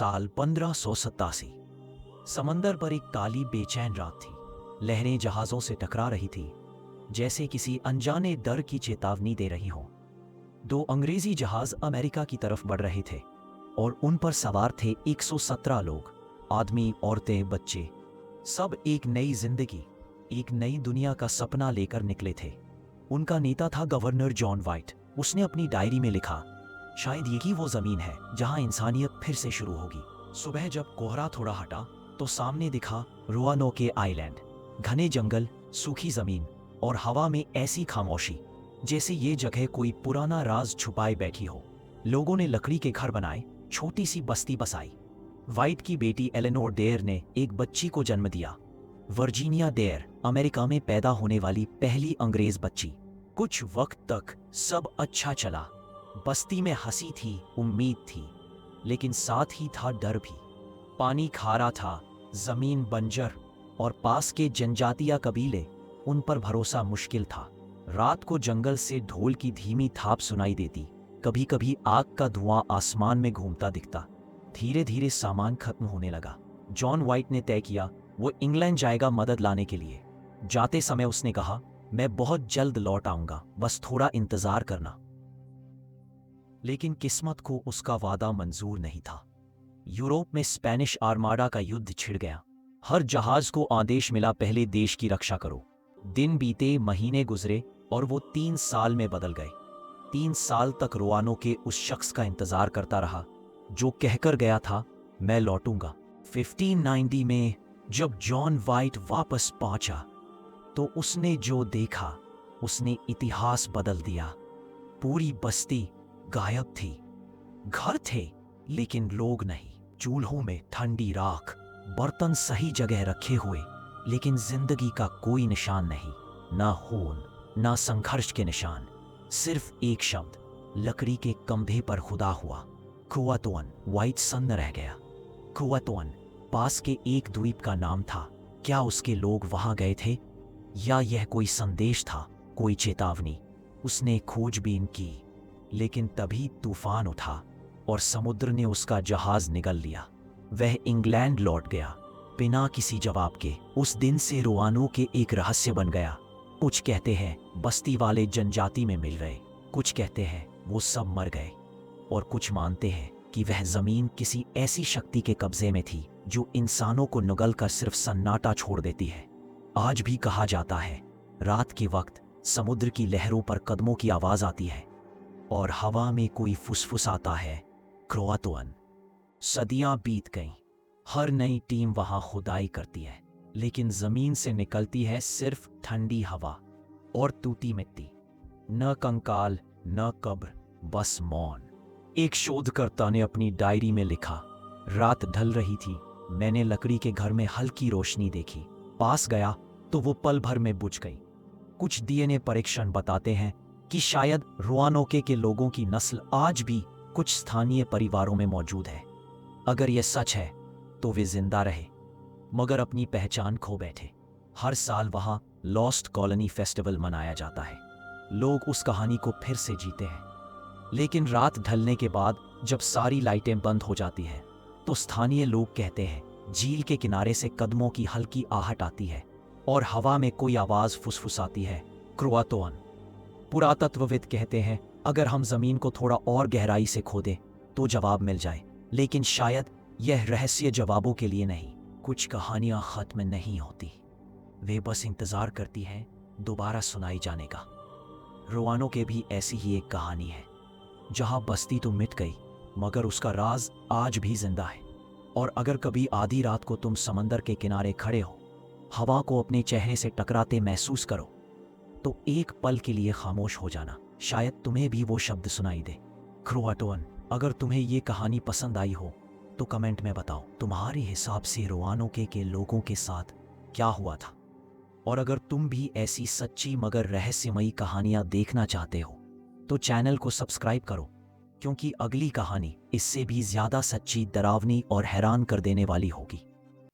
साल 1587। समंदर पर एक काली बेचैन रात थी। लहरें जहाजों से टकरा रही थी, जैसे किसी अनजाने डर की चेतावनी दे रही हों। दो अंग्रेजी जहाज अमेरिका की तरफ बढ़ रहे थे और उन पर सवार थे 117 लोग, आदमी, औरतें, बच्चे। सब एक नई जिंदगी, एक नई दुनिया का सपना लेकर निकले थे। उनका नेता था गवर्नर जॉन वाइट। उसने अपनी डायरी में लिखा, शायद यही वो जमीन है जहां इंसानियत फिर से शुरू होगी। सुबह जब कोहरा थोड़ा हटा तो सामने दिखा रोआनोके आइलैंड। घने जंगल, सूखी जमीन और हवा में ऐसी खामोशी जैसे ये जगह कोई पुराना राज छुपाए बैठी हो। लोगों ने लकड़ी के घर बनाए, छोटी सी बस्ती बसाई। वाइट की बेटी एलेनोर डेयर ने एक बच्ची को जन्म दिया, वर्जीनिया डेयर, अमेरिका में पैदा होने वाली पहली अंग्रेज बच्ची। कुछ वक्त तक सब अच्छा चला। बस्ती में हंसी थी, उम्मीद थी, लेकिन साथ ही था डर भी। पानी खारा था, जमीन बंजर और पास के जनजातीय कबीले, उन पर भरोसा मुश्किल था। रात को जंगल से ढोल की धीमी थाप सुनाई देती, कभी कभी आग का धुआं आसमान में घूमता दिखता। धीरे धीरे सामान खत्म होने लगा। जॉन वाइट ने तय किया वो इंग्लैंड जाएगा मदद लाने के लिए। जाते समय उसने कहा, मैं बहुत जल्द लौट आऊंगा, बस थोड़ा इंतजार करना। लेकिन किस्मत को उसका वादा मंजूर नहीं था। यूरोप में स्पेनिश आर्माडा का युद्ध छिड़ गया। हर जहाज को आदेश मिला, पहले देश की रक्षा करो। दिन बीते, महीने गुजरे और वो 3 साल में बदल गए। 3 साल तक रोआनोके उस शख्स का इंतजार करता रहा जो कहकर गया था, मैं लौटूंगा। 1590 में जब जॉन वाइट वापस पहुंचा तो उसने जो देखा, उसने इतिहास बदल दिया। पूरी बस्ती गायब थी। घर थे लेकिन लोग नहीं। चूल्हों में ठंडी राख, बर्तन सही जगह रखे हुए, लेकिन जिंदगी का कोई निशान नहीं। ना खून, ना संघर्ष के निशान, सिर्फ एक शब्द, लकड़ी के कंधे पर खुदा हुआ, कुआतोन। वाइट सन्न रह गया। कुआतोन पास के एक द्वीप का नाम था। क्या उसके लोग वहां गए थे, या यह कोई संदेश था, कोई चेतावनी? उसने खोजबीन की, लेकिन तभी तूफान उठा और समुद्र ने उसका जहाज निगल लिया। वह इंग्लैंड लौट गया बिना किसी जवाब के। उस दिन से रोआनोके एक रहस्य बन गया। कुछ कहते हैं बस्ती वाले जनजाति में मिल गए, कुछ कहते हैं वो सब मर गए, और कुछ मानते हैं कि वह जमीन किसी ऐसी शक्ति के कब्जे में थी जो इंसानों को नुगल कर सिर्फ सन्नाटा छोड़ देती है। आज भी कहा जाता है, रात के वक्त समुद्र की लहरों पर कदमों की आवाज आती है और हवा में कोई फुसफुसाता है, क्रोआतोन। सदियां बीत गईं, हर नई टीम वहां खुदाई करती है, लेकिन जमीन से निकलती है सिर्फ ठंडी हवा और टूटी मिट्टी। न कंकाल, न कब्र, बस मौन। एक शोधकर्ता ने अपनी डायरी में लिखा, रात ढल रही थी, मैंने लकड़ी के घर में हल्की रोशनी देखी। पास गया तो वो पल भर में बुझ गई। कुछ डीएनए परीक्षण बताते हैं कि शायद रोआनोके के लोगों की नस्ल आज भी कुछ स्थानीय परिवारों में मौजूद है। अगर यह सच है तो वे जिंदा रहे, मगर अपनी पहचान खो बैठे। हर साल वहां लॉस्ट कॉलोनी फेस्टिवल मनाया जाता है। लोग उस कहानी को फिर से जीते हैं। लेकिन रात ढलने के बाद जब सारी लाइटें बंद हो जाती हैं, तो स्थानीय लोग कहते हैं झील के किनारे से कदमों की हल्की आहट आती है और हवा में कोई आवाज फुसफुसाती है, क्रोआतोन। पुरातत्वविद कहते हैं अगर हम जमीन को थोड़ा और गहराई से खोदें तो जवाब मिल जाए, लेकिन शायद यह रहस्य जवाबों के लिए नहीं। कुछ कहानियां खत्म नहीं होती, वे बस इंतजार करती हैं दोबारा सुनाई जाने का। रोआनोके भी ऐसी ही एक कहानी है, जहां बस्ती तो मिट गई मगर उसका राज आज भी जिंदा है। और अगर कभी आधी रात को तुम समंदर के किनारे खड़े हो, हवा को अपने चेहरे से टकराते महसूस करो, तो एक पल के लिए खामोश हो जाना, शायद तुम्हें भी वो शब्द सुनाई दे, क्रोआतोन। अगर तुम्हें ये कहानी पसंद आई हो तो कमेंट में बताओ, तुम्हारे हिसाब से रोआनोके के लोगों के साथ क्या हुआ था। और अगर तुम भी ऐसी सच्ची मगर रहस्यमयी कहानियां देखना चाहते हो तो चैनल को सब्सक्राइब करो, क्योंकि अगली कहानी इससे भी ज्यादा सच्ची, डरावनी और हैरान कर देने वाली होगी।